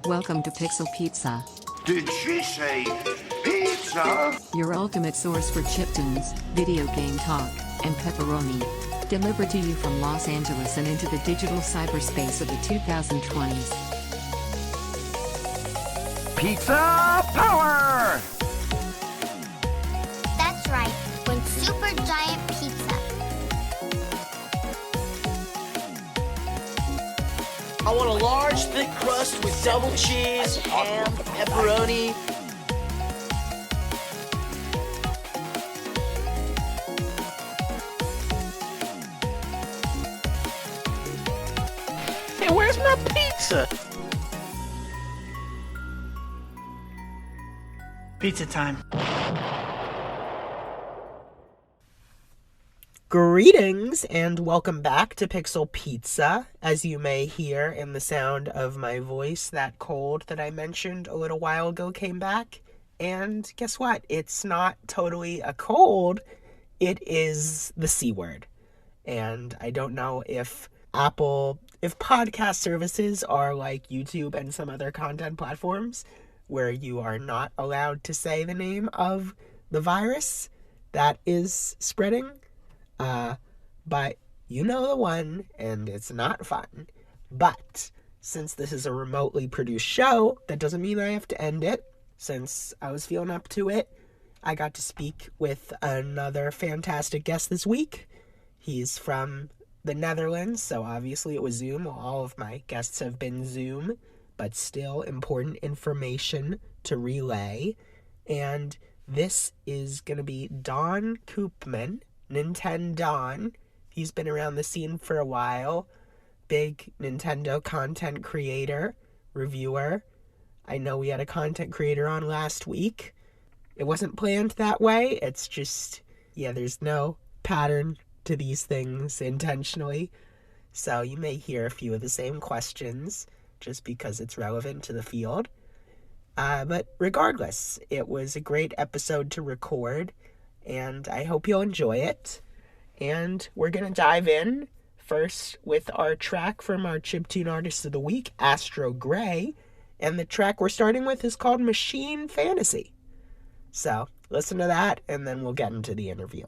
Welcome to Pixel Pizza, Did she say pizza? your ultimate source for chiptunes, video game talk, and pepperoni. Delivered to you from Los Angeles and into the digital cyberspace of the 2020s. Pizza power! That's right, when super giant pizza. I want a large, thick crust with double cheese, ham, pepperoni. Hey, where's my pizza? Pizza time. Greetings and welcome back to Pixel Pizza. As you may hear in the sound of my voice, that cold that I mentioned a little while ago came back. And guess what? It's not totally a cold. It is the C word. And I don't know if podcast services are like YouTube and some other content platforms where you are not allowed to say the name of the virus that is spreading. But you know the one, and it's not fun. But since this is a remotely produced show, that doesn't mean I have to end it. Since I was feeling up to it, I got to speak with another fantastic guest this week. He's from the Netherlands, so obviously it was Zoom. All of my guests have been Zoom, but still important information to relay. And this is going to be Daan Koopman, Nintendaan. He's been around the scene for a while. Big Nintendo content creator, reviewer. I know we had a content creator on last week. It wasn't planned that way. It's just, there's no pattern to these things intentionally. So you may hear a few of the same questions just because it's relevant to the field. But regardless, it was a great episode to record, and I hope you'll enjoy it. And we're going to dive in first with our track from our Chiptune Artist of the Week, Astro Grey. And the track we're starting with is called Machine Fantasy. So listen to that, and then we'll get into the interview.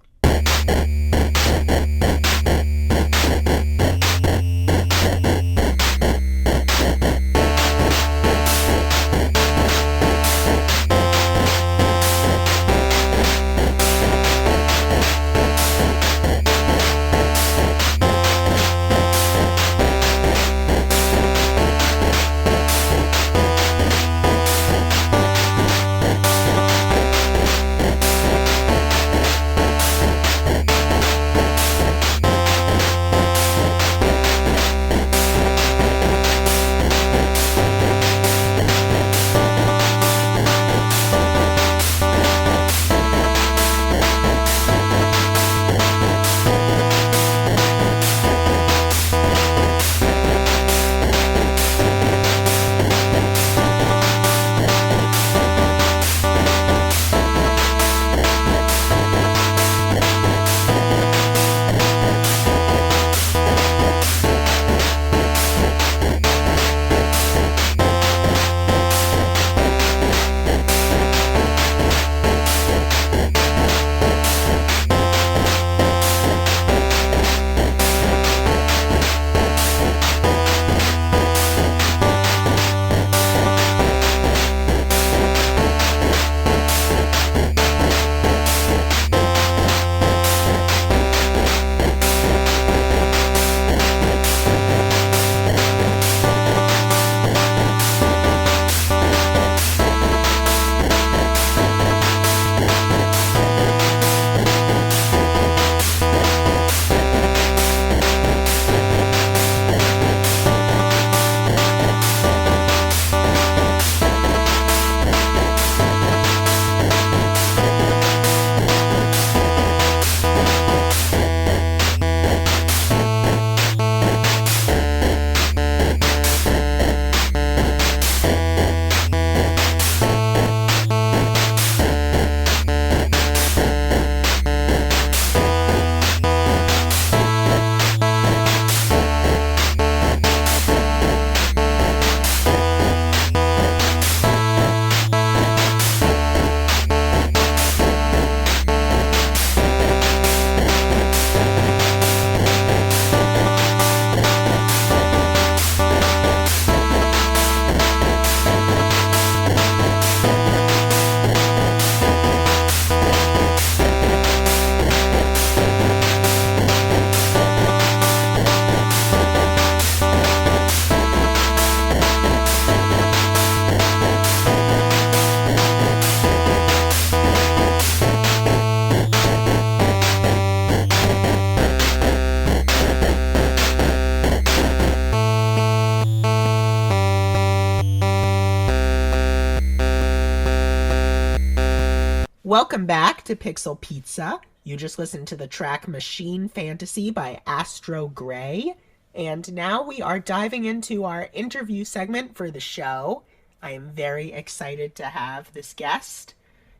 Welcome back to Pixel Pizza. You just listened to the track Machine Fantasy by Astro Grey. And now we are diving into our interview segment for the show. I am very excited to have this guest.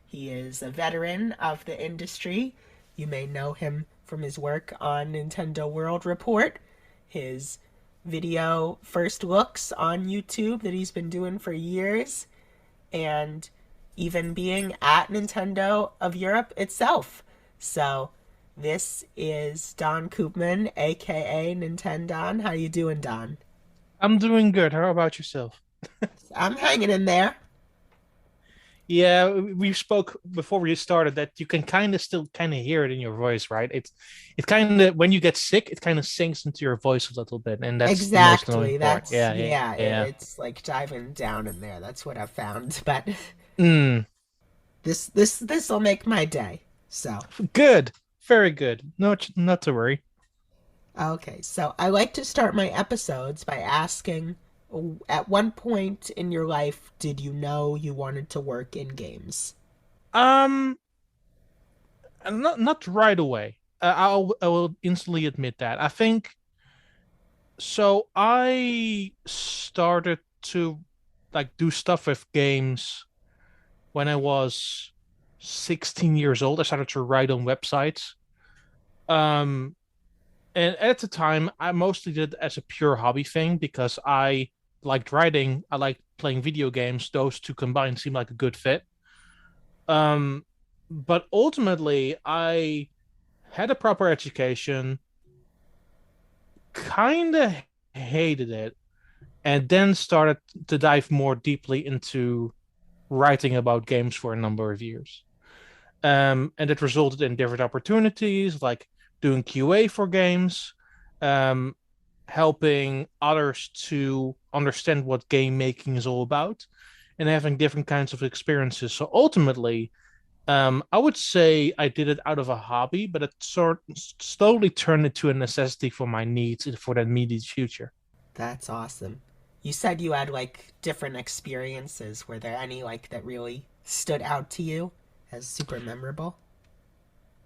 He is a veteran of the industry. You may know him from his work on Nintendo World Report, his video first looks on YouTube that he's been doing for years, and even being at Nintendo of Europe itself. So this is Daan Koopman, aka Nintendaan. How you doing, Daan? I'm doing good. How about yourself? I'm hanging in there. Yeah, we spoke before we started that you can still hear it in your voice, right? It kind of when you get sick, it kind of sinks into your voice a little bit, and that's the most annoying Exactly. part. That's Yeah. it's like diving down in there. That's what I've found. But Mm, this'll make my day. So good, very good. No, not to worry. okay, so I like to start my episodes by asking, at one point in your life, did you know you wanted to work in games? Um, not right away. I will instantly admit that. I think so. I started to like do stuff with games when I was 16 years old. I started to write on websites. Um, and at the time, I mostly did it as a pure hobby thing because I liked writing, I liked playing video games. Those two combined seemed like a good fit. Um, but ultimately, I had a proper education, kind of hated it, and then started to dive more deeply into writing about games for a number of years. And it resulted in different opportunities like doing QA for games, um, helping others to understand what game making is all about, and having different kinds of experiences. So ultimately, I would say I did it out of a hobby, but it slowly turned into a necessity for my needs for that immediate future. That's awesome. You said you had like different experiences. Were there any like that really stood out to you as super memorable?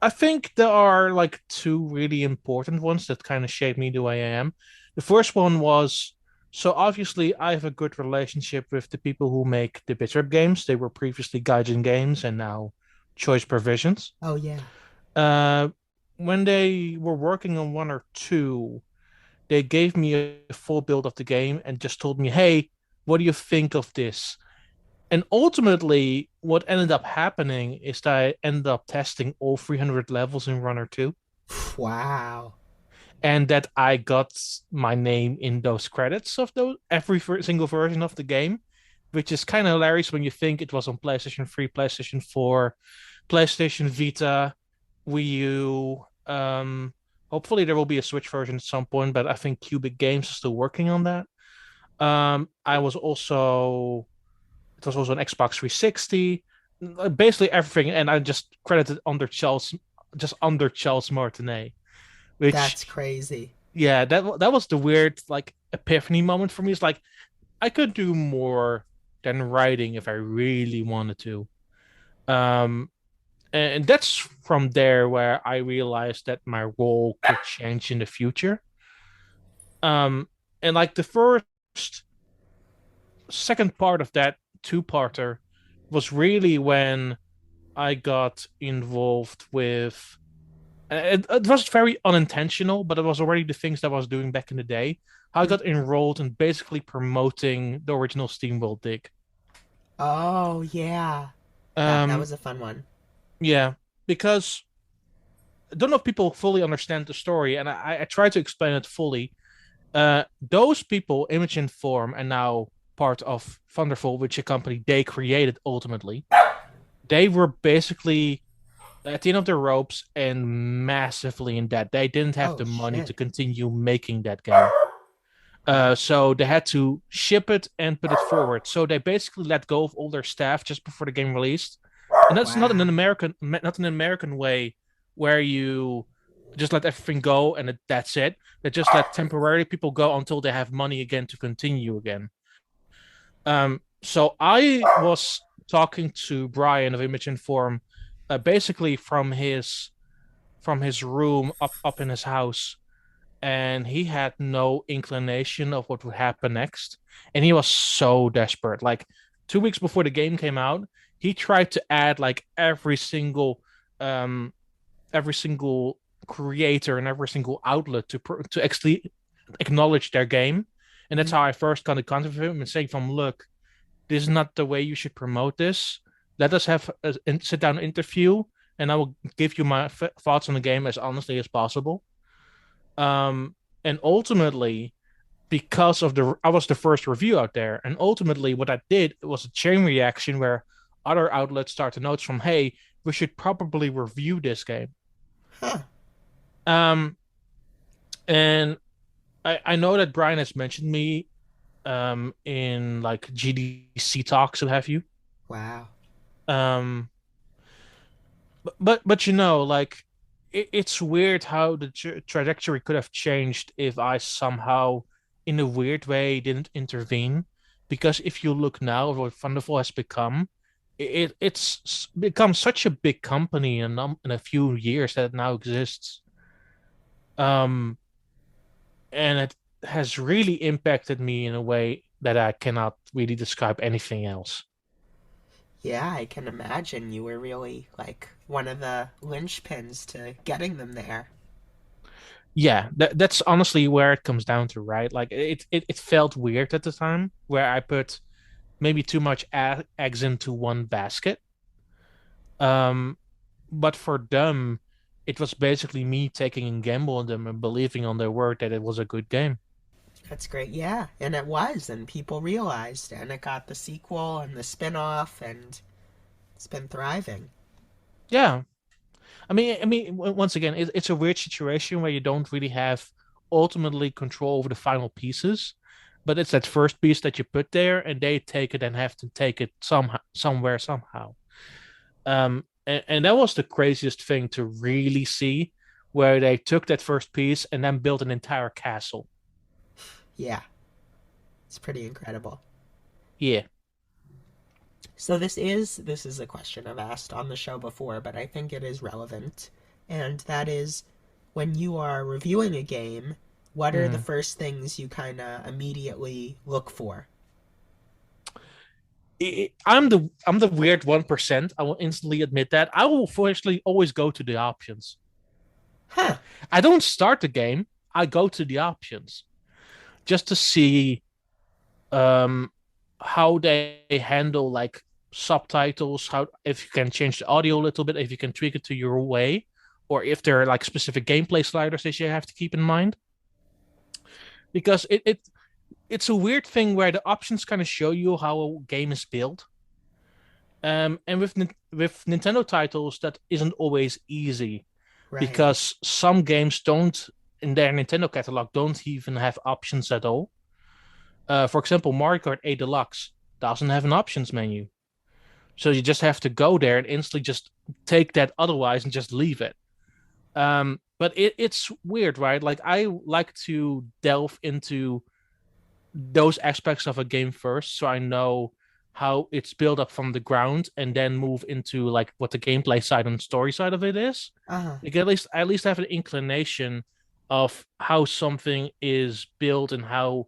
I think there are like two really important ones that kind of shaped me the way I am. The first one was so obviously I have a good relationship with the people who make the Bitrip games. They were previously Gaijin Games and now Choice Provisions. Oh yeah. Uh, when they were working on one or two, they gave me a full build of the game and just told me, "Hey, what do you think of this?" And ultimately, what ended up happening is that I ended up testing all 300 levels in Runner 2, Wow. and that I got my name in those credits of those every single version of the game, which is kind of hilarious when you think it was on PlayStation 3, PlayStation 4, PlayStation Vita, Wii U. Hopefully, there will be a Switch version at some point, but I think Cubic Games is still working on that. I was also It was also an Xbox 360, basically everything, and I just credited under Charles Martinet, which That's crazy. yeah, that was the weird like epiphany moment for me. It's like I could do more than writing if I really wanted to. Um, and that's from there where I realized that my role could change in the future. Um, and like the second part of that two-parter was really when I got involved with. It was very unintentional, but it was already the things that I was doing back in the day. How I got enrolled in basically promoting the original SteamWorld Dig. Oh yeah. That Um, was a fun one. yeah, because I don't know if people fully understand the story, and I try to explain it fully. Those people, Image and Form, are now part of Thunderful, which a company they created ultimately. They were basically at the end of their ropes and massively in debt. They didn't have Oh the money shit. to continue making that game. So they had to ship it and put it forward. So they basically let go of all their staff just before the game released. And that's Wow. not an American way where you just let everything go and that's it. They just let temporarily people go until they have money again to continue again. So I was talking to Brian of Image and Form basically from his room up in his house, and he had no inclination of what would happen next. And he was so desperate. Like 2 weeks before the game came out, he tried to add like um every single creator and every single outlet to actually acknowledge their game. And that's Mhm. how I first got in contact with him and saying from, look, this is not the way you should promote this. Let us have a sit down interview, and I will give you my thoughts on the game as honestly as possible. And ultimately, because I was the first review out there, and ultimately what I did was a chain reaction where other outlets started to notice from, hey, we should probably review this game. Huh. Um, and I know that Brian has mentioned me in like GDC talks, what have you. Wow. Um, but like it's weird how the trajectory could have changed if I somehow, in a weird way, didn't intervene. Because if you look now at what Thunderful has become, it's become such a big company in a few years that it now exists. Um, and it has really impacted me in a way that I cannot really describe anything else. Yeah, I can imagine you were really like one of the linchpins to getting them there. Yeah, that's honestly where it comes down to, right? Like it felt weird at the time where I put maybe too much eggs into one basket. Um, but for them, it was basically me taking a gamble on them and believing on their word that it was a good game. That's great. Yeah, and it was, and people realized, and it got the sequel and the spin-off, and it's been thriving. Yeah, once again, it's a weird situation where you don't really have ultimately control over the final pieces, but it's that first piece that you put there, and they take it and have to take it somehow, somewhere, somehow. And that was the craziest thing to really see, where they took that first piece and then built an entire castle. Yeah, it's pretty incredible. Yeah. So this is a question I've asked on the show before, but I think it is relevant. And that is when you are reviewing a game, what are the Mm. first things you kind of immediately look for? I'm the weird 1%. I will instantly admit that. I will firstly always go to the options. Huh. I don't start the game. I go to the options just to see um how they handle like subtitles, how if you can change the audio a little bit, if you can tweak it to your way, or if there are like specific gameplay sliders that you have to keep in mind. Because it's a weird thing where the options kind of show you how a game is built. And with Nintendo titles, that isn't always easy Right. because some games don't in their Nintendo catalog don't even have options at all. For example, Mario Kart 8 Deluxe doesn't have an options menu. So you just have to go there and instantly just take that otherwise and just leave it. But it's weird, right? Like I like to delve into those aspects of a game first, so I know how it's built up from the ground, and then move into like what the gameplay side and story side of it is. Uh-huh. Like at least have an inclination of how something is built and how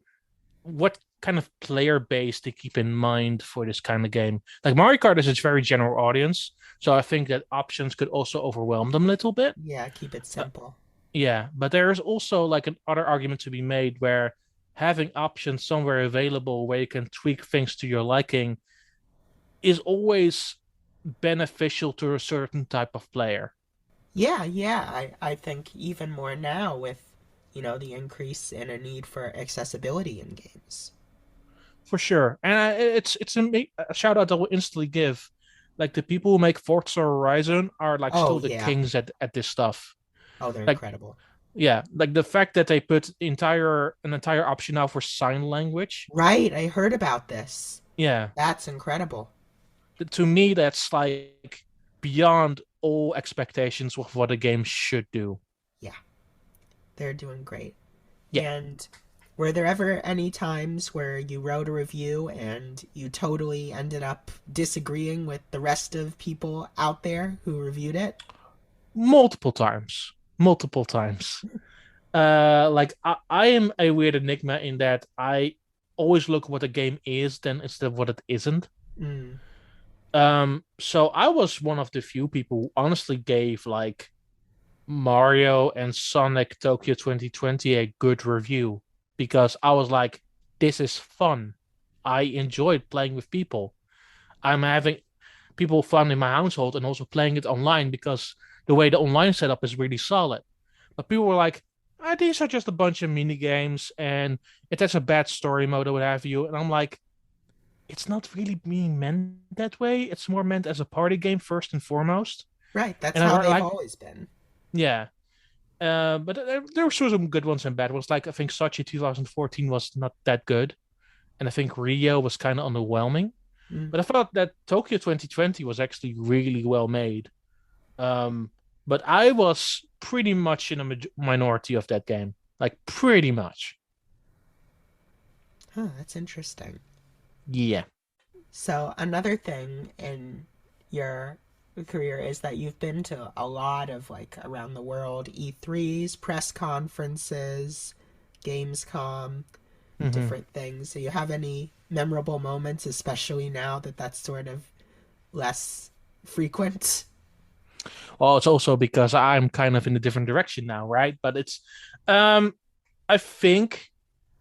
what kind of player base to keep in mind for this kind of game. Like Mario Kart is a very general audience, so I think that options could also overwhelm them a little bit. Yeah, keep it Uh, simple. yeah, but there is also like an other argument to be made where having options somewhere available where you can tweak things to your liking is always beneficial to a certain type of player. Yeah, yeah. I think even more now with, the increase in a need for accessibility in games. For sure. And it's a shout out I will instantly give. Like the people who make Forza Horizon are like Oh, still the yeah. kings at this stuff. Oh, they're Like incredible. yeah, like the fact that they put an entire option now for sign language. Right, I heard about this. Yeah, That's incredible. to me that's like beyond all expectations of what a game should do. Yeah, they're doing great. Yeah. And Were there ever any times where you wrote a review and you totally ended up disagreeing with the rest of people out there who reviewed it? Multiple times. Multiple times. Like I am a weird enigma in that I always look what a game is then instead of what it isn't. Mm. So I was one of the few people who honestly gave like Mario and Sonic Tokyo 2020 a good review because I was like, this is fun. I enjoyed playing with people. I'm having people fun in my household and also playing it online because the way the online setup is really solid. But people were like, these are just a bunch of mini games and it has a bad story mode or what have you. And I'm like, it's not really being meant that way. It's more meant as a party game first and foremost. Right, that's And I how they've like, always been. yeah. But there were some good ones and bad ones. Like I think Sochi 2014 was not that good, and I think Rio was kind of underwhelming. Mm. But I thought that Tokyo 2020 was actually really well made. Um, but I was pretty much in a minority of that game, like pretty much. Huh, that's interesting. Yeah. So another thing in your career is that you've been to a lot of like around the world E3s, press conferences, Gamescom, hmm different things. Do you have any memorable moments, especially now that that's sort of less frequent? Well, it's also because I'm kind of in a different direction now, right? But um, I think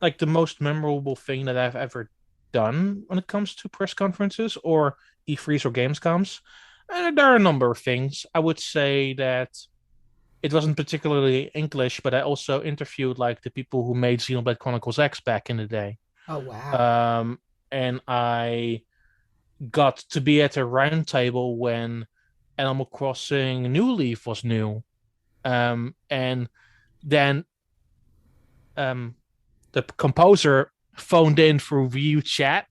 like the most memorable thing that I've ever done when it comes to press conferences or E3s or Gamescoms. There are a number of things. I would say that it wasn't particularly English, but I also interviewed like the people who made Xenoblade Chronicles X back in the day. Oh wow. Um, and I got to be at a round table when Animal Crossing New Leaf was new. And then um, the composer phoned in through Wii U chat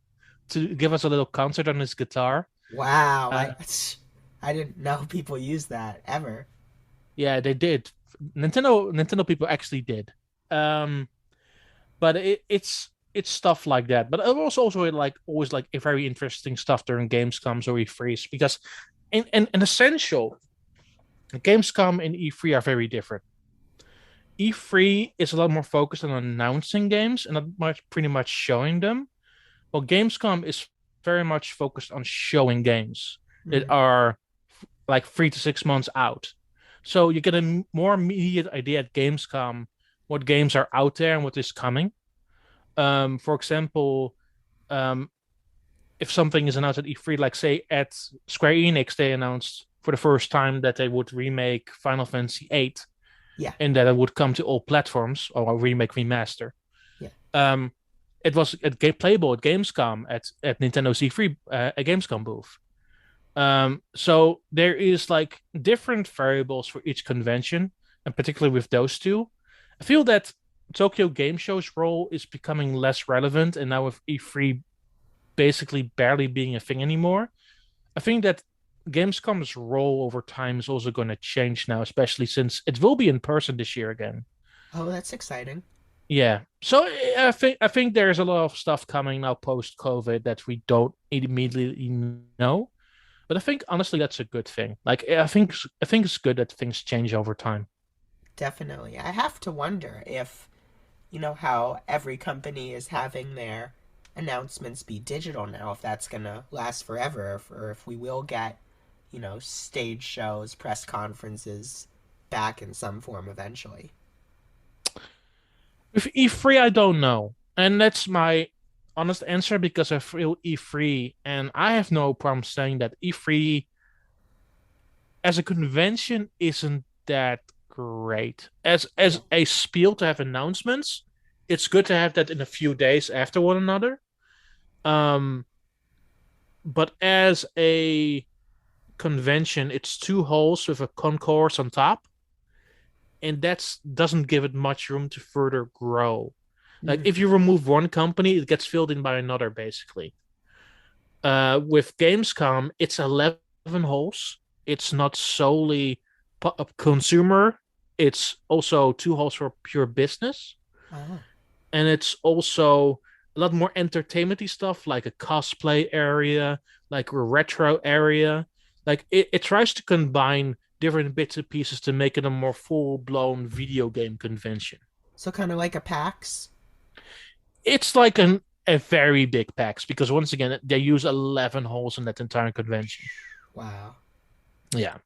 to give us a little concert on his guitar. Wow. Uh, I didn't know people use that ever. yeah, they did. Nintendo people actually did. Um, but it's stuff like that. But it was also like always like a very interesting stuff during Gamescoms or E3s because in essential, Gamescom and E3 are very different. E3 is a lot more focused on announcing games and not much pretty much showing them. Well, Gamescom is very much focused on showing games that Mm. are like 3 to 6 months out. So you get a more immediate idea at Gamescom what games are out there and what is coming. For example, um, if something is announced at E3, like say at Square Enix, they announced for the first time that they would remake Final Fantasy VIII Yeah. and that it would come to all platforms or a remake remaster. Yeah. Um, it was playable at Gamescom at Nintendo's E3 a Gamescom booth. So there is like different variables for each convention, and particularly with those two, I feel that Tokyo Game Show's role is becoming less relevant, and now with E3 basically barely being a thing anymore, I think that Gamescom's role over time is also going to change now, especially since it will be in person this year again. Oh, that's exciting. Yeah, so I think there's a lot of stuff coming now post COVID that we don't immediately know. But I think honestly that's a good thing. Like I think it's good that things change over time. Definitely. I have to wonder if, how every company is having their announcements be digital now, if that's going to last forever, or if we will get, stage shows, press conferences back in some form eventually. With E3, I don't know, and that's my honest answer because I feel E3, and I have no problem saying that E3 as a convention isn't that great. As a spiel to have announcements, it's good to have that in a few days after one another. Um, but as a convention, it's two halls with a concourse on top, and that doesn't give it much room to further grow. Like Mm. if you remove one company, it gets filled in by another, basically. With Gamescom, it's 11 halls. It's not solely consumer. It's also two halls for pure business. Oh. and it's also a lot more entertainmenty stuff, like a cosplay area, like a retro area. Like it tries to combine different bits and pieces to make it a more full-blown video game convention. So kind of like a PAX. It's like a very big PAX because once again they use 11 halls in that entire convention. Wow. Yeah.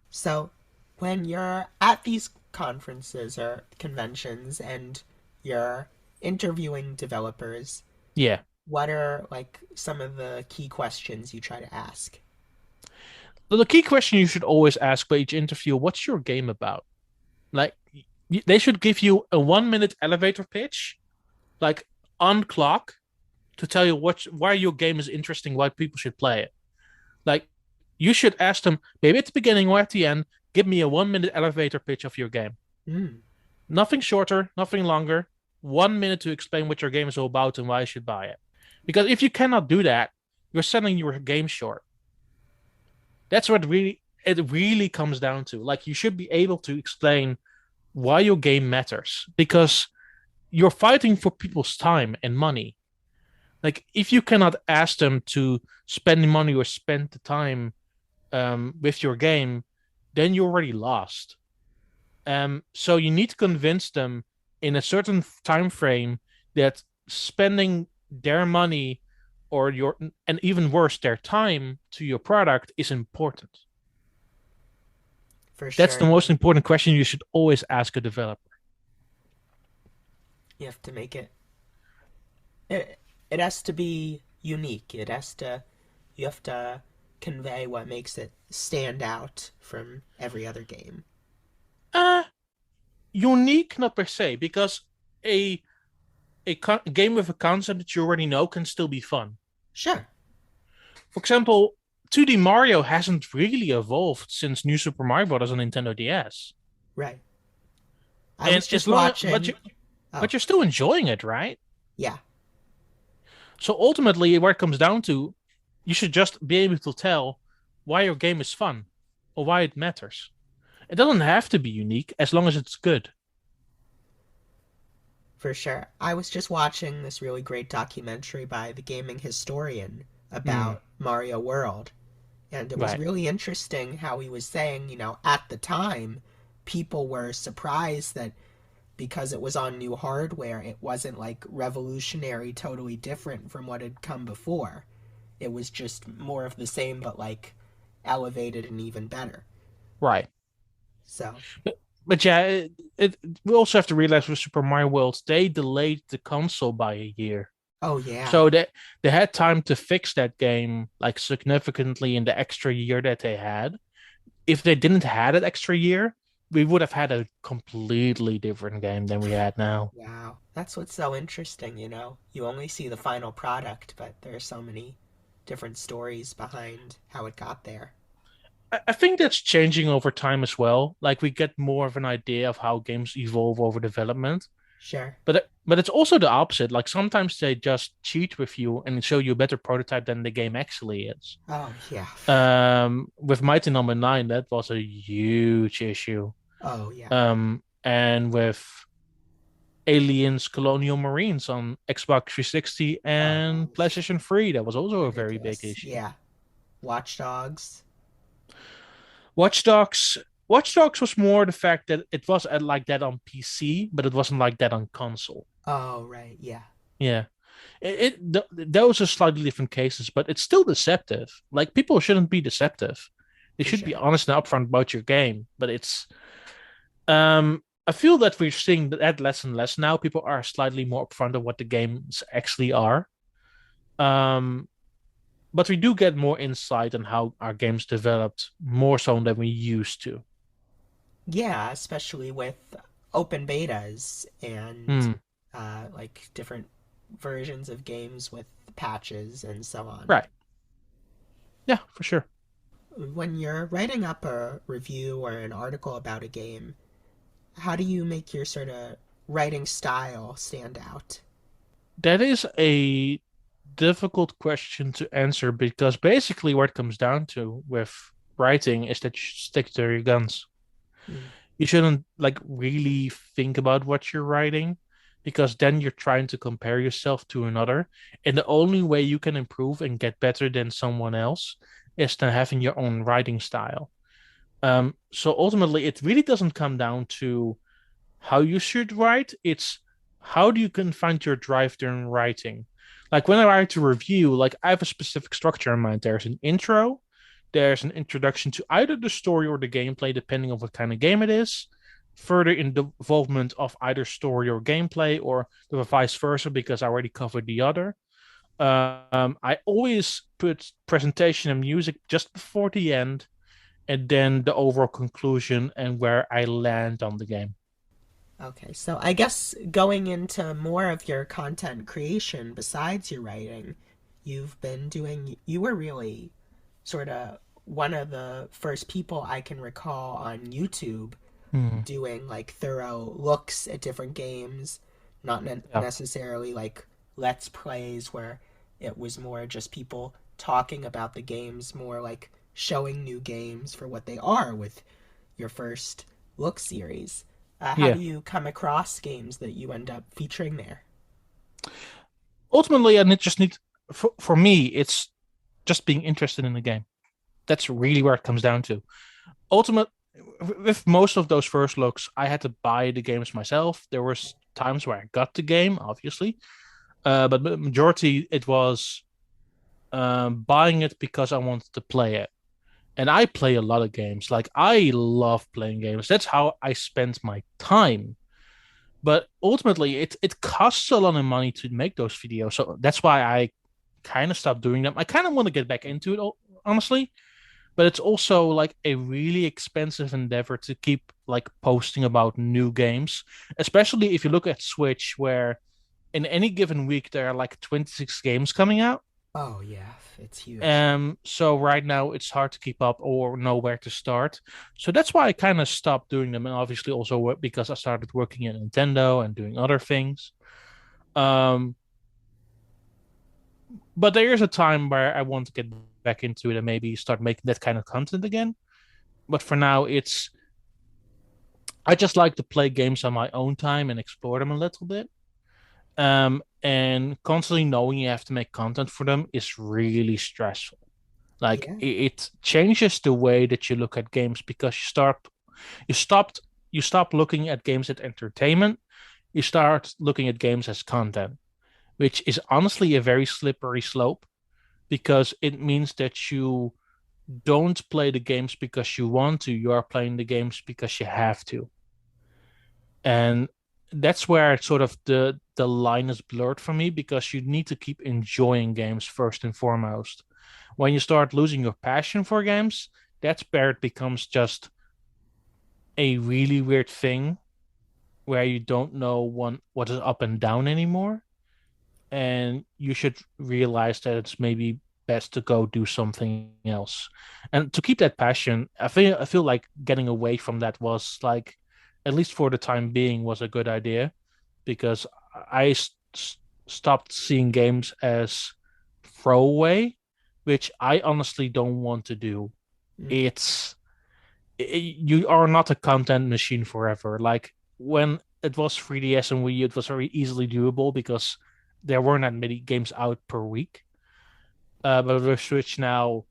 So when you're at these conferences or conventions and you're interviewing developers, Yeah. what are like some of the key questions you try to ask? So the key question you should always ask by each interview, what's your game about? Like they should give you a 1 minute elevator pitch, like on clock, to tell you why your game is interesting, why people should play it. Like you should ask them, maybe at the beginning or at the end, give me a 1 minute elevator pitch of your game. Mm, Nothing shorter, nothing longer. 1 minute to explain what your game is all about and why I should buy it. Because if you cannot do that, you're selling your game short. That's what it really comes down to. Like you should be able to explain why your game matters because you're fighting for people's time and money. Like if you cannot ask them to spend the money or spend the time with your game, then you're already lost. So you need to convince them in a certain time frame that spending their money or your and even worse their time to your product is important. for That's the sure. most important question you should always ask a developer. You have to make it has to be unique. You have to convey what makes it stand out from every other game. Uh Unique not per se because a game with a concept that you already know can still be fun. Sure. For example, 2D Mario hasn't really evolved since New Super Mario Bros. On Nintendo DS. Right. I And was just as long watching. but you're still enjoying it, right? Yeah, So ultimately, what it comes down to, you should just be able to tell why your game is fun or why it matters. It doesn't have to be unique as long as it's good. for sure. I was just watching this really great documentary by the gaming historian Hmm. about Mario World. And it was Right. really interesting how he was saying, at the time, people were surprised that because it was on new hardware, it wasn't like revolutionary, totally different from what had come before. It was just more of the same, but like elevated and even better. Right. So, But yeah, we also have to realize with Super Mario World, they delayed the console by a year. oh yeah, So they had time to fix that game like significantly in the extra year that they had. If they didn't have that extra year, we would have had a completely different game than we had now. wow. That's what's so interesting, You only see the final product, but there are so many different stories behind how it got there. I think that's changing over time as well. Like we get more of an idea of how games evolve over development. Sure. But it's also the opposite. Like sometimes they just cheat with you and show you a better prototype than the game actually is. Oh yeah. With Mighty Number Nine, that was a huge issue. Oh yeah. And with Aliens Colonial Marines on Xbox 360 Oh, that and was PlayStation 3, that was also a very big ridiculous. issue. Yeah. Watch Dogs. Watch Dogs. Watch Dogs was more the fact that it was like that on PC, but it wasn't like that on console. Oh right. Yeah. Yeah, those are slightly different cases, but it's still deceptive. Like people shouldn't be deceptive; they For should be sure. honest and upfront about your game. But I feel that we're seeing that less and less now. People are slightly more upfront of what the games actually are. Um, but we do get more insight on how our games developed more so than we used to. Yeah, especially with open betas and Hmm. like different versions of games with patches and so on. Right. Yeah, for sure. When you're writing up a review or an article about a game, how do you make your sort of writing style stand out? That is a difficult question to answer because basically what it comes down to with writing is that you should stick to your guns. Hmm. You shouldn't like really think about what you're writing. because then you're trying to compare yourself to another. And the only way you can improve and get better than someone else is to having your own writing style. So ultimately, it really doesn't come down to how you should write. It's how do you can find your drive during writing. Like when I write a review, like I have a specific structure in mind. There's an intro, there's an introduction to either the story or the gameplay, depending on what kind of game it is. Further involvement of either story or gameplay, or the vice versa, because I already covered the other. I always put presentation and music just before the end, and then the overall conclusion and where I land on the game. Okay, so I guess going into more of your content creation besides your writing, you were really sort of one of the first people I can recall on YouTube doing like thorough looks at different games, not necessarily like let's plays where it was more just people talking about the games, more like showing new games for what they are with your first look series. How do you come across games that you end up featuring there? Ultimately, and it just needs for me, it's just being interested in the game. That's really where it comes down to. With most of those first looks, I had to buy the games myself. There were times where I got the game, obviously, but the majority it was buying it because I wanted to play it. And I play a lot of games. Like I love playing games. That's how I spend my time. But ultimately, it costs a lot of money to make those videos. So that's why I kind of stopped doing them. I kind of want to get back into it, honestly. But it's also like a really expensive endeavor to keep like posting about new games, especially if you look at Switch, where in any given week there are like 26 games coming out. Oh yeah, it's huge. So right now it's hard to keep up or know where to start. So that's why I kind of stopped doing them, and obviously also because I started working at Nintendo and doing other things. But there is a time where I want to get back into it and maybe start making that kind of content again. But for now, I just like to play games on my own time and explore them a little bit. And constantly knowing you have to make content for them is really stressful. Like it changes the way that you look at games, because you stop looking at games as entertainment. You start looking at games as content, which is honestly a very slippery slope, because it means that you don't play the games because you want to. You are playing the games because you have to. And that's where sort of the line is blurred for me, because you need to keep enjoying games first and foremost. When you start losing your passion for games, that's where it becomes just a really weird thing where you don't know what is up and down anymore. And you should realize that it's maybe best to go do something else. And to keep that passion, I feel like getting away from that was like, at least for the time being, was a good idea, because I stopped seeing games as throwaway, which I honestly don't want to do. You are not a content machine forever. Like when it was 3DS and Wii U, it was very easily doable because there weren't that many games out per week. But with Switch now,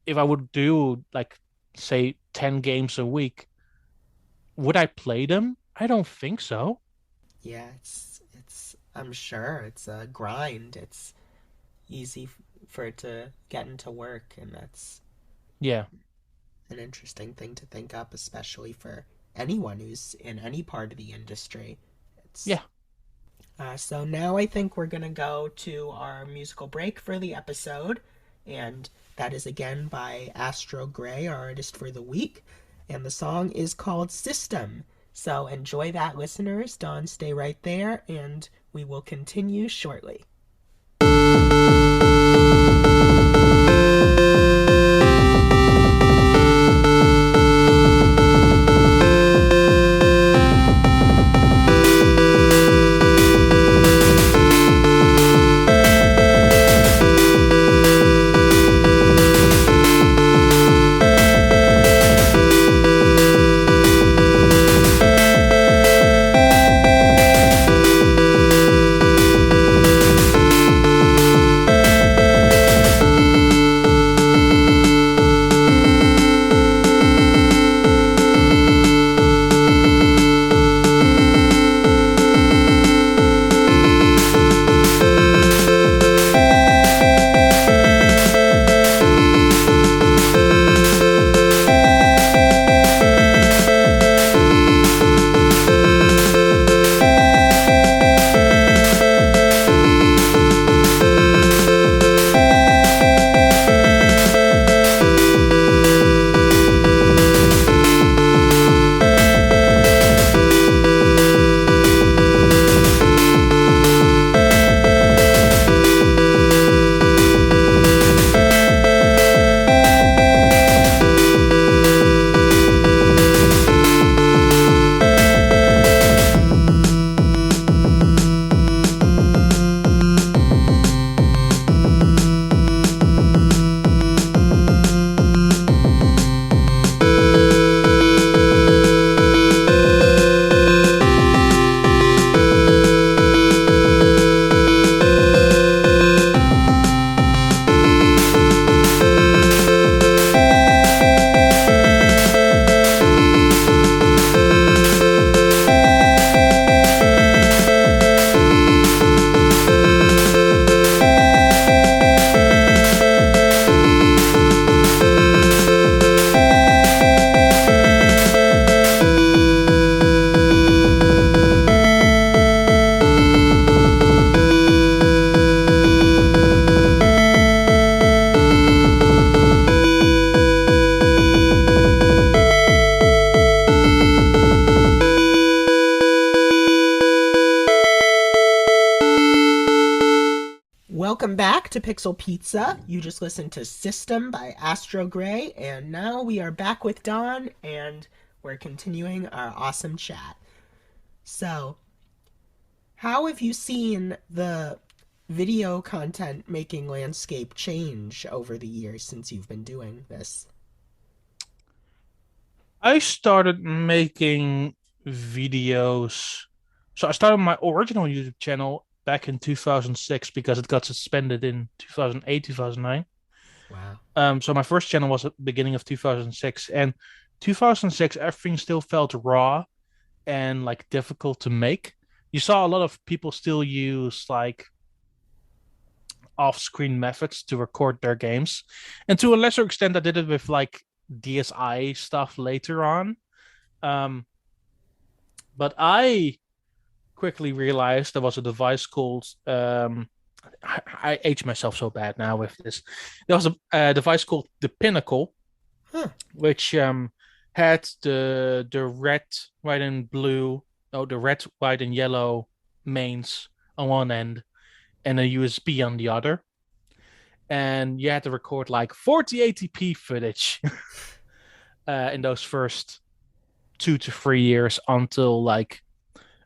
if I would do like say 10 games a week, would I play them? I don't think so. Yeah, I'm sure it's a grind. It's easy for it to get into work, and that's an interesting thing to think up, especially for anyone who's in any part of the industry. So now I think we're going to go to our musical break for the episode, and that is again by Astro Grey, our artist for the week, and the song is called System. So enjoy that, listeners. Daan, stay right there, and we will continue shortly. back to Pixel Pizza. You just listened to System by Astro Grey, and now we are back with Daan, and we're continuing our awesome chat. So, how have you seen the video content making landscape change over the years since you've been doing this? I started making videos. So I started my original YouTube channel back in 2006 because it got suspended in 2008, 2009. Wow. So my first channel was at the beginning of 2006, and 2006 everything still felt raw and like difficult to make. You saw a lot of people still use like off-screen methods to record their games, and to a lesser extent, I did it with like DSi stuff later on. Um, but I quickly realized there was a device called I age myself so bad now with this. There was a device called the Pinnacle, which had the red, white, and blue, no, the red, white, and yellow mains on one end, and a USB on the other. And you had to record like 4080p footage in those first 2 to 3 years until like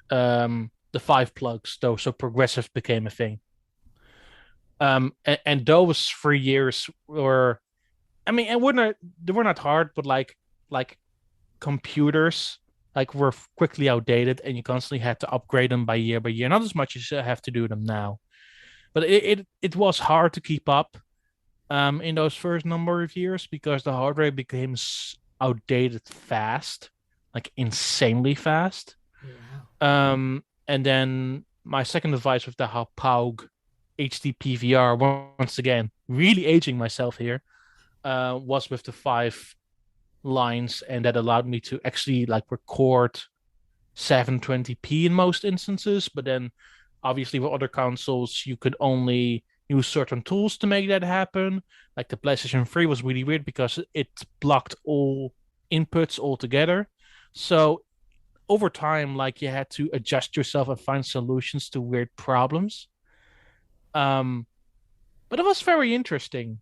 the 5 plugs, though, so progressive became a thing. And those 3 years were, I mean, and they were not hard, but like computers like were quickly outdated, and you constantly had to upgrade them by year. Not as much as you have to do them now, but it was hard to keep up in those first number of years because the hardware became outdated fast, like insanely fast. Wow. And then my second device with the Hauptpaug HD PVR, once again, really aging myself here, was with the 5 lines, and that allowed me to actually like record 720p in most instances. But then, obviously, with other consoles, you could only use certain tools to make that happen. Like the PlayStation 3 was really weird because it blocked all inputs altogether. So over time, like you had to adjust yourself and find solutions to weird problems. But it was very interesting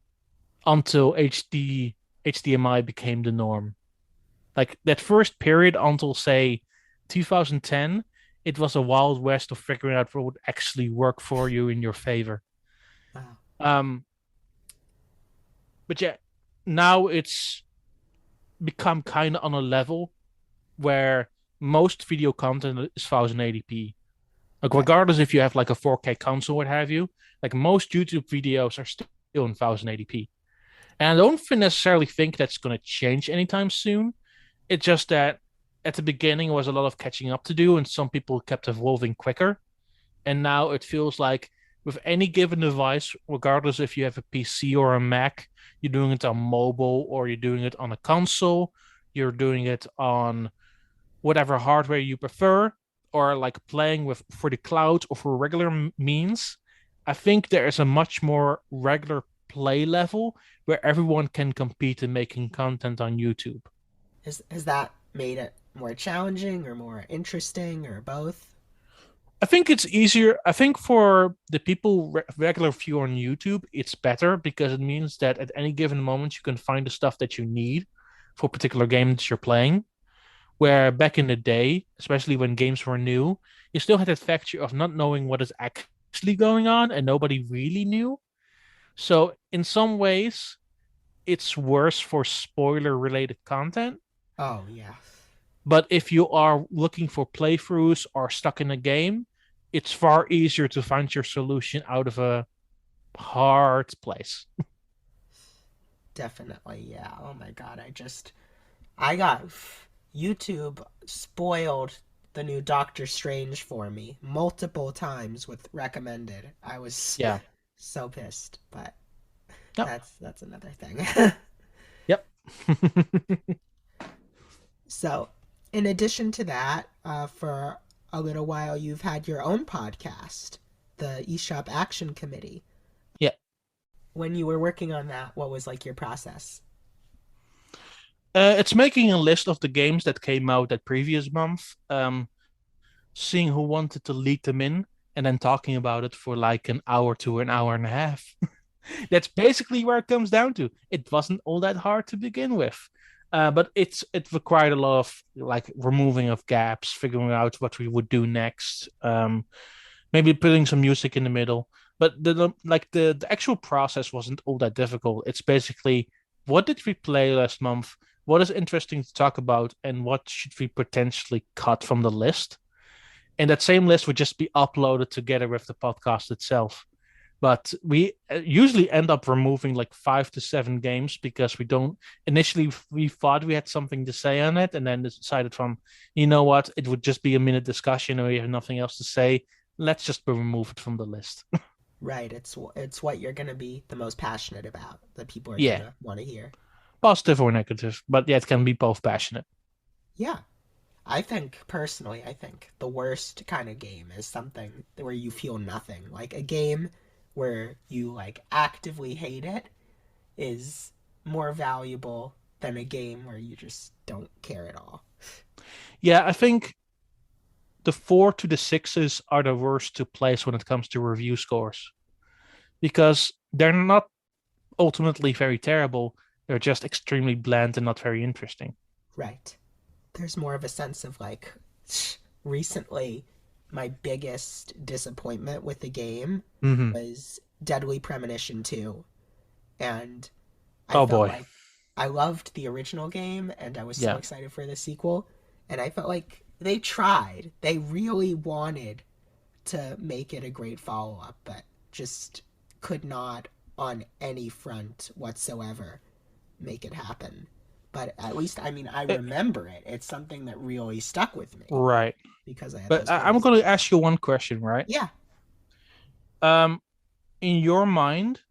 until HDMI became the norm. Like that first period until say 2010, it was a wild west of figuring out what would actually work for you in your favor. Wow. But yeah, now it's become kind of on a level where most video content is 1080p. Like regardless if you have like a 4K console, what have you, like most YouTube videos are still in 1080p. And I don't necessarily think that's going to change anytime soon. It's just that at the beginning was a lot of catching up to do, and some people kept evolving quicker. And now it feels like with any given device, regardless if you have a PC or a Mac, you're doing it on mobile or you're doing it on a console, you're doing it on whatever hardware you prefer, or like playing with for the cloud or for regular means. I think there is a much more regular play level where everyone can compete in making content on YouTube. Has that made it more challenging or more interesting or both? I think it's easier. I think for the people regular view on YouTube, it's better because it means that at any given moment you can find the stuff that you need for a particular game that you're playing. Where back in the day, especially when games were new, you still had that factor of not knowing what is actually going on, and nobody really knew. So in some ways, it's worse for spoiler-related content. Oh, yeah. But if you are looking for playthroughs or stuck in a game, it's far easier to find your solution out of a hard place. Definitely, yeah. Oh my god, I got YouTube spoiled the new Doctor Strange for me multiple times with recommended. I was Yeah. so pissed, but Yep. that's another thing. Yep. So, in addition to that, for a little while, you've had your own podcast, the eShop Action Committee. Yeah. When you were working on that, what was like your process? It's making a list of the games that came out that previous month, seeing who wanted to lead them in, and then talking about it for like an hour to an hour and a half. That's basically where it comes down to. It wasn't all that hard to begin with. But it required a lot of like removing of gaps, figuring out what we would do next, maybe putting some music in the middle. But the actual process wasn't all that difficult. It's basically what did we play last month? What is interesting to talk about, and what should we potentially cut from the list? And that same list would just be uploaded together with the podcast itself. But we usually end up removing like 5 to 7 games because we don't. Initially, we thought we had something to say on it, and then decided from, you know what, it would just be a minute discussion, and we have nothing else to say. Let's just remove it from the list. Right. It's what you're gonna be the most passionate about that people are Yeah, gonna want to hear. positive or negative, but yeah, it can be both passionate. Yeah. I think the worst kind of game is something where you feel nothing. Like a game where you like actively hate it is more valuable than a game where you just don't care at all. Yeah, I think the 4 to 6s are the worst to place when it comes to review scores because they're not ultimately very terrible. They're just extremely bland and not very interesting. Right. There's more of a sense of like recently my biggest disappointment with the game Mm-hmm. was Deadly Premonition 2. And I Oh felt boy. like I loved the original game and I was so Yeah. excited for the sequel. And I felt like they tried. They really wanted to make it a great follow up, but just could not on any front whatsoever make it happen. But at least, I mean, I Eh, remember it. It's something that really stuck with me right. because I had But those I'm crazy. going to ask you one question, right? Yeah. Um, in your mind,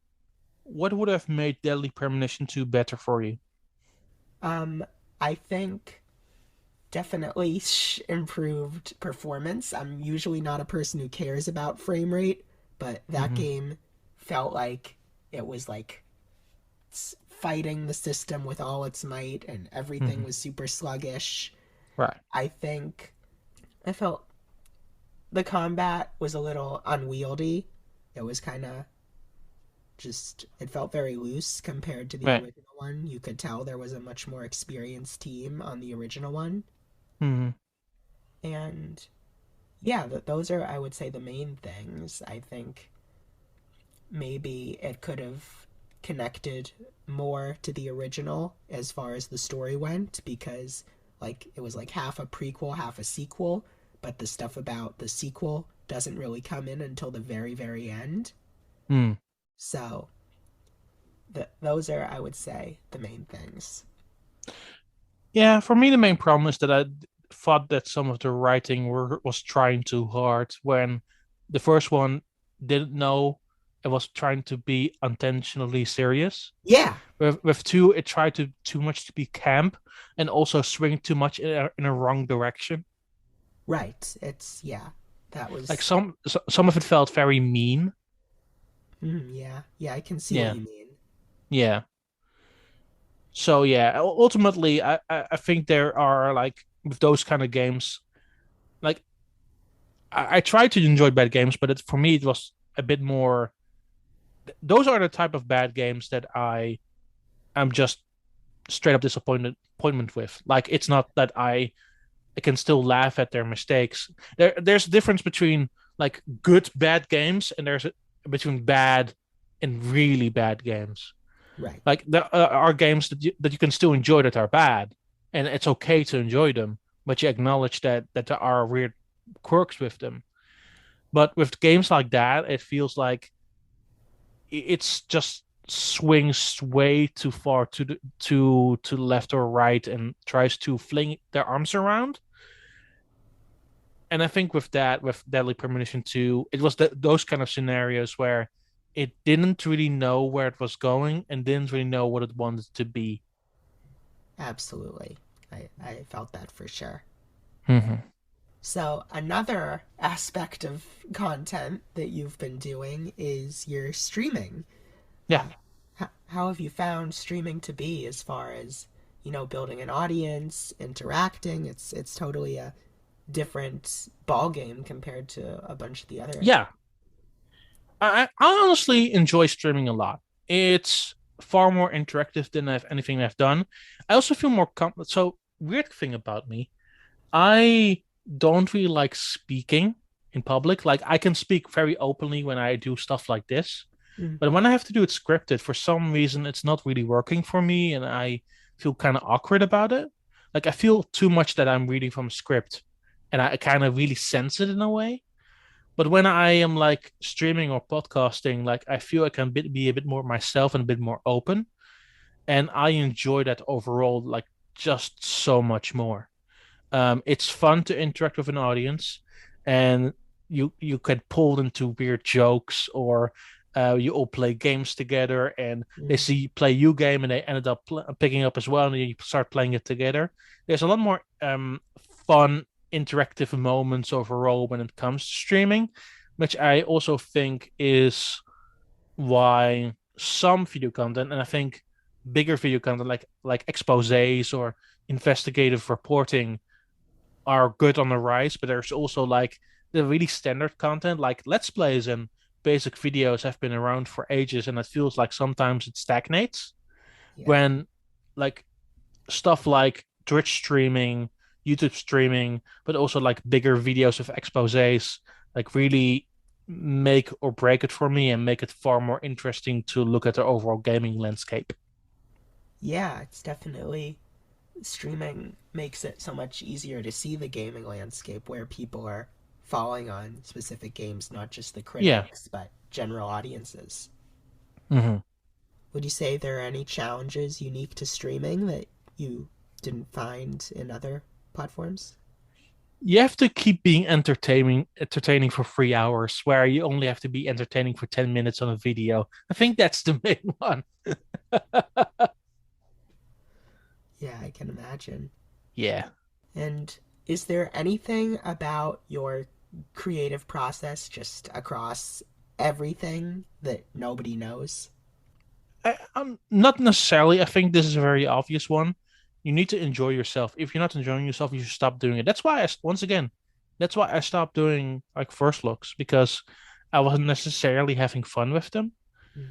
what would have made Deadly Premonition 2 better for you? Um, I think definitely improved performance. I'm usually not a person who cares about frame rate, but that Mm-hmm. game felt like it was like fighting the system with all its might and everything Mm-hmm. was super sluggish. Right. I think I felt the combat was a little unwieldy. It was kind of just, it felt very loose compared to the Right. original one. You could tell there was a much more experienced team on the original one. Mm-hmm. And yeah, those are, I would say, the main things. I think maybe it could have connected more to the original as far as the story went because like it was like half a prequel, half a sequel, but the stuff about the sequel doesn't really come in until the very, very end. Mm. So those are, I would say, the main things. Yeah, for me, the main problem is that I thought that some of the writing was trying too hard when the first one didn't know it was trying to be intentionally serious. Yeah, With two, it tried to too much to be camp and also swing too much in a wrong direction. right. It's, yeah, that Like was, some of it felt very mean. yeah, yeah, I can see what Yeah, you mean. yeah. So yeah, ultimately, I think there are like with those kind of games, like I try to enjoy bad games, but for me it was a bit more. Those are the type of bad games that I am just straight up disappointment with. Like it's not that I can still laugh at their mistakes. There's a difference between like good bad games and between bad and really bad games. Right. Like there are games that you can still enjoy that are bad, and it's okay to enjoy them, but you acknowledge that there are weird quirks with them. But with games like that, it feels like it's just swings way too far to left or right and tries to fling their arms around. And I think with that, with Deadly Premonition 2, it was those kind of scenarios where it didn't really know where it was going and didn't really know what it wanted to be. Absolutely. I felt that for sure. Mm-hmm. So, another aspect of content that you've been doing is your streaming. Yeah. How have you found streaming to be as far as, building an audience, interacting? It's totally a different ball game compared to a bunch of the other. Yeah, I honestly enjoy streaming a lot. It's far more interactive than anything I've done. I also feel more so weird thing about me. I don't really like speaking in public. Like I can speak very openly when I do stuff like this, Mm. but when I have to do it scripted, for some reason it's not really working for me, and I feel kind of awkward about it. Like I feel too much that I'm reading from a script, and I kind of really sense it in a way. But when I am like streaming or podcasting, like I feel I can be a bit more myself and a bit more open, and I enjoy that overall, like just so much more. It's fun to interact with an audience, and you get pulled into weird jokes, or you all play games together, and they Mm. see you play you game, and they ended up picking up as well, and you start playing it together. There's a lot more fun interactive moments overall when it comes to streaming, which I also think is why some video content, and I think bigger video content like exposés or investigative reporting are good on the rise, but there's also like the really standard content, like Let's Plays and basic videos have been around for ages, and it feels like sometimes it stagnates Yeah. when like stuff like Twitch streaming, YouTube streaming, but also like bigger videos of exposés, like really make or break it for me and make it far more interesting to look at the overall gaming landscape. Yeah, it's definitely streaming makes it so much easier to see the gaming landscape where people are falling on specific games, not just the Yeah. critics, but general audiences. Mm-hmm. Would you say there are any challenges unique to streaming that you didn't find in other platforms? You have to keep being entertaining for 3 hours, where you only have to be entertaining for 10 minutes on a video. I think that's the main one. Yeah, I can imagine. Yeah. And is there anything about your creative process just across everything that nobody knows? I'm not necessarily. I think this is a very obvious one. You need to enjoy yourself. If you're not enjoying yourself, you should stop doing it. That's why once again, that's why I stopped doing like first looks, because I wasn't necessarily having fun with them. Mm.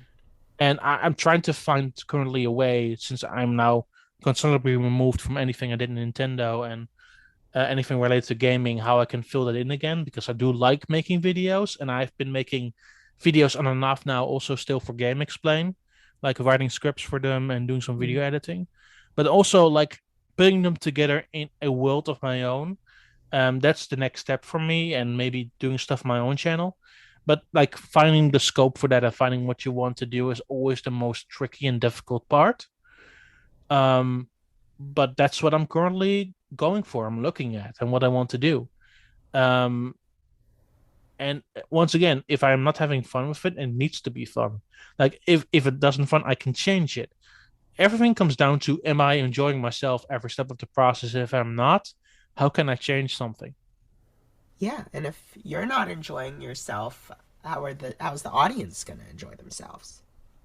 And I'm trying to find currently a way, since I'm now considerably removed from anything I did in Nintendo and anything related to gaming, how I can fill that in again, because I do like making videos, and I've been making videos on and off now, also still for Game Explain, like writing scripts for them and doing some Mm. video editing, but also like putting them together in a world of my own. That's the next step for me, and maybe doing stuff on my own channel. But like finding the scope for that and finding what you want to do is always the most tricky and difficult part. Um, but that's what I'm currently going for. I'm looking at and what I want to do. Um, and once again, if I'm not having fun with it, it needs to be fun. Like if it doesn't fun, I can change it. Everything comes down to, am I enjoying myself every step of the process? If I'm not, how can I change something? Yeah, and if you're not enjoying yourself, how's the audience gonna enjoy themselves?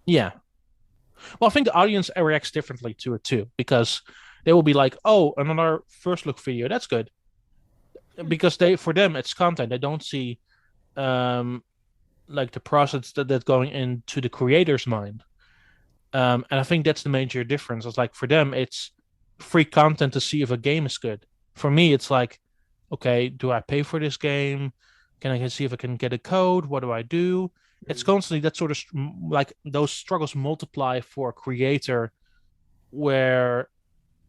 Yeah. Well, I think the audience reacts differently to it too, because they will be like, "Oh, another first look video. That's good," because for them it's content. They don't see um like the process that's going into the creator's mind. And I think that's the major difference. It's like for them, it's free content to see if a game is good. For me, it's like, okay, do I pay for this game? Can I see if I can get a code? What do I do? It's Mm. constantly that sort of like those struggles multiply for a creator, where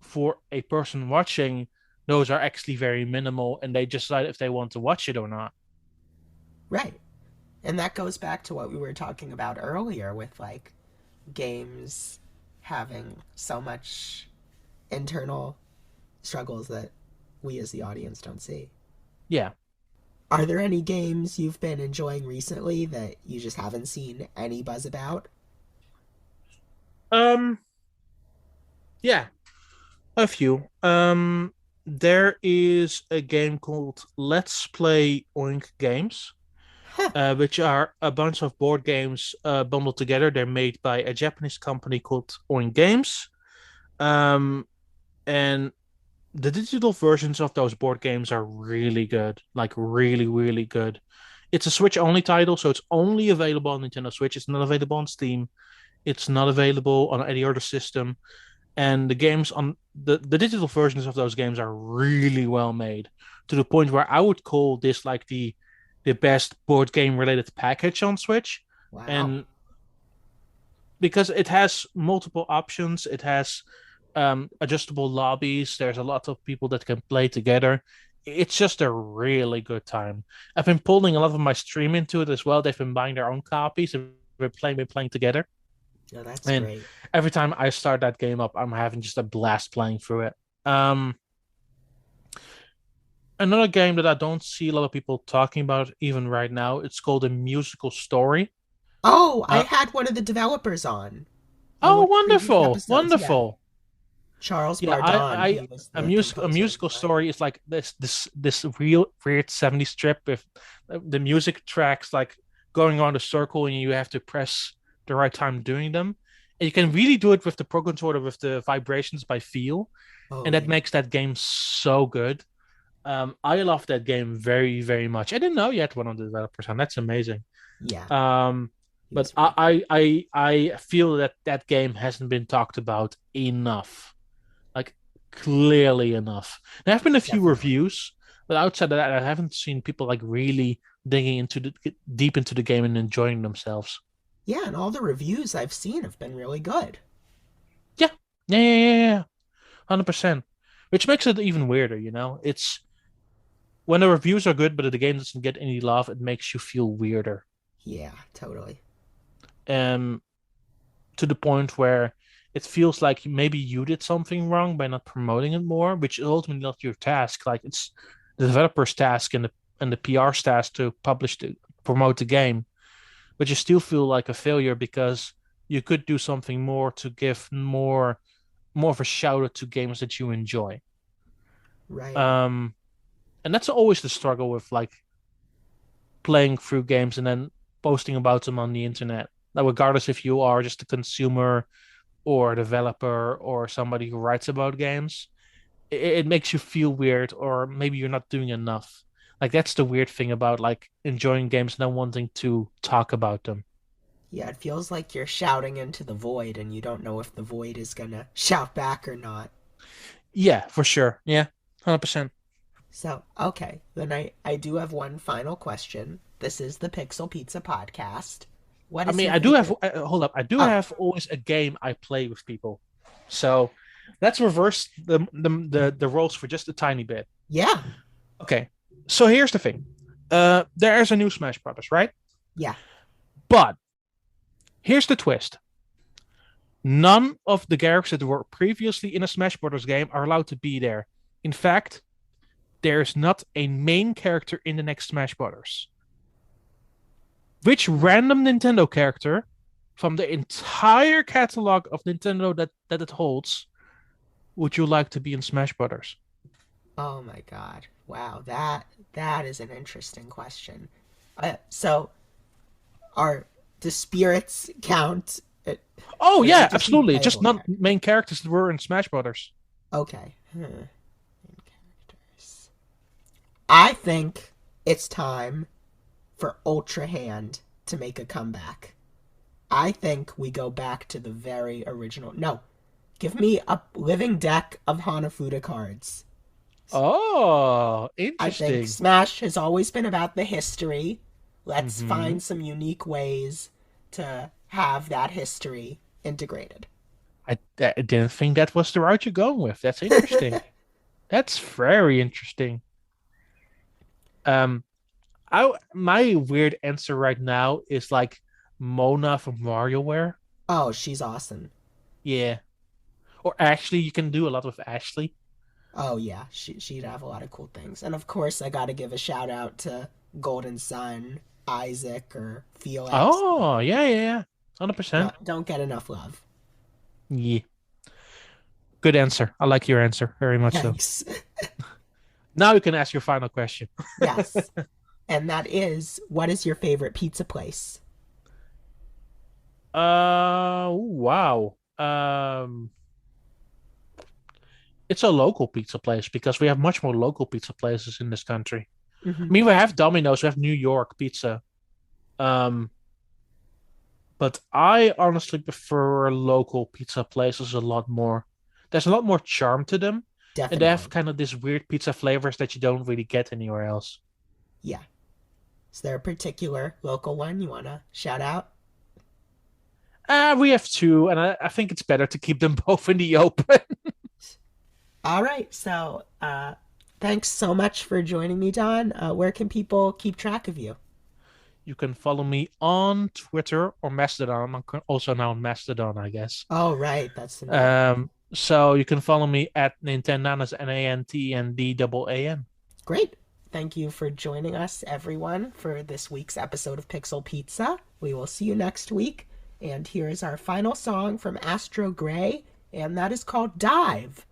for a person watching, those are actually very minimal, and they decide if they want to watch it or not. Right. And that goes back to what we were talking about earlier with like games having so much internal struggles that we as the audience don't see. Yeah. Are there any games you've been enjoying recently that you just haven't seen any buzz about? Um. Yeah. A few. There is a game called Let's Play Oink Games, Huh. which are a bunch of board games bundled together. They're made by a Japanese company called Oink Games. And the digital versions of those board games are really good, like really, really good. It's a Switch only title, so it's only available on Nintendo Switch. It's not available on Steam. It's not available on any other system. And the games on the digital versions of those games are really well made to the point where I would call this like the best board game related package on Switch. Wow. And because it has multiple options, it has adjustable lobbies. There's a lot of people that can play together. It's just a really good time. I've been pulling a lot of my stream into it as well. They've been buying their own copies and we're playing together. No, that's And great. every time I start that game up, I'm having just a blast playing through it. Um, Another game that I don't see a lot of people talking about even right now, it's called a musical story. Oh, I Uh, had one of the developers on oh, one of the previous wonderful, episodes. Yeah, wonderful. Charles Yeah, Bardon. He was a the composer and musical designer. story is like this real weird 70s strip with the music tracks like going around a circle and you have to press the right time doing them. And you can really do it with the Pro Controller with the vibrations by feel, Oh and that yeah, makes that game so good. I love that game very, very much. I didn't know you had one of the developers, and that's amazing. yeah. Um, He but was really I feel that that game hasn't been talked about enough, like clearly enough. There have been a few definitely. reviews, but outside of that, I haven't seen people like really digging into the deep into the game and enjoying themselves. Yeah, and all the reviews I've seen have been really good. Yeah, yeah. 100%. Which makes it even weirder, you know? It's when the reviews are good, but the game doesn't get any love, it makes you feel weirder. Yeah, totally. Um, to the point where it feels like maybe you did something wrong by not promoting it more, which is ultimately not your task. Like it's the developer's task and the PR's task to publish to promote the game, but you still feel like a failure because you could do something more to give more of a shout out to games that you enjoy. Right. Um, and that's always the struggle with like playing through games and then posting about them on the internet. Like regardless if you are just a consumer or a developer or somebody who writes about games, it makes you feel weird or maybe you're not doing enough. Like that's the weird thing about like enjoying games and then wanting to talk about them. Yeah, it feels like you're shouting into the void and you don't know if the void is gonna shout back or not. Yeah, for sure. Yeah, 100%. So, okay, then I do have one final question. This is the Pixel Pizza podcast. What I is mean, your I do have, favorite? hold up, I do Oh, have always a game I play with people. So let's reverse the roles for just a tiny bit. yeah, Okay, so here's the thing. There is a new Smash Brothers, right? yeah. But here's the twist. None of the characters that were previously in a Smash Brothers game are allowed to be there. In fact, there's not a main character in the next Smash Brothers. Which random Nintendo character from the entire catalog of Nintendo that it holds would you like to be in Smash Brothers? Oh my God! Wow, that is an interesting question. So, are the spirits count? Oh Or is yeah, it just absolutely. Just playable not characters? main characters that were in Smash Brothers. Okay. Characters. I think it's time for Ultra Hand to make a comeback. I think we go back to the very original. No, give me a living deck of Hanafuda cards. Oh, I think interesting. Smash has always been about the history. Let's Hmm. find some unique ways to have that history integrated. I didn't think that was the route you're going with. That's interesting. That's very interesting. Um, I my weird answer right now is like Mona from WarioWare. Oh, she's awesome. Yeah. Or Ashley, you can do a lot with Ashley. Oh yeah, she'd have a lot of cool things. And of course, I got to give a shout out to Golden Sun, Isaac, or Felix. Oh, yeah. 100%. Don't get enough love. Yeah. Good answer. I like your answer very much so. Thanks. Now you can ask your final question. Yes. And that is, what is your favorite pizza place? Wow. it's a local pizza place because we have much more local pizza places in this country. I Hmm. mean, we have Domino's, we have New York pizza. Um, but I honestly prefer local pizza places a lot more. There's a lot more charm to them, and they have Definitely. kind of this weird pizza flavors that you don't really get anywhere else. Yeah. Is there a particular local one you want to shout out? We have two, and I think it's better to keep them both in the open. All right. So, thanks so much for joining me, Don. Where can people keep track of you? You can follow me on Twitter or Mastodon. I'm also now on Mastodon, I guess. Oh, right. That's the new one. So you can follow me at Nintendaan, as Nantndaan. Great. Thank you for joining us, everyone, for this week's episode of Pixel Pizza. We will see you next week. And here is our final song from Astro Grey, and that is called Dive.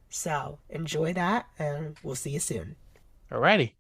So enjoy that, and we'll see you soon. Alrighty.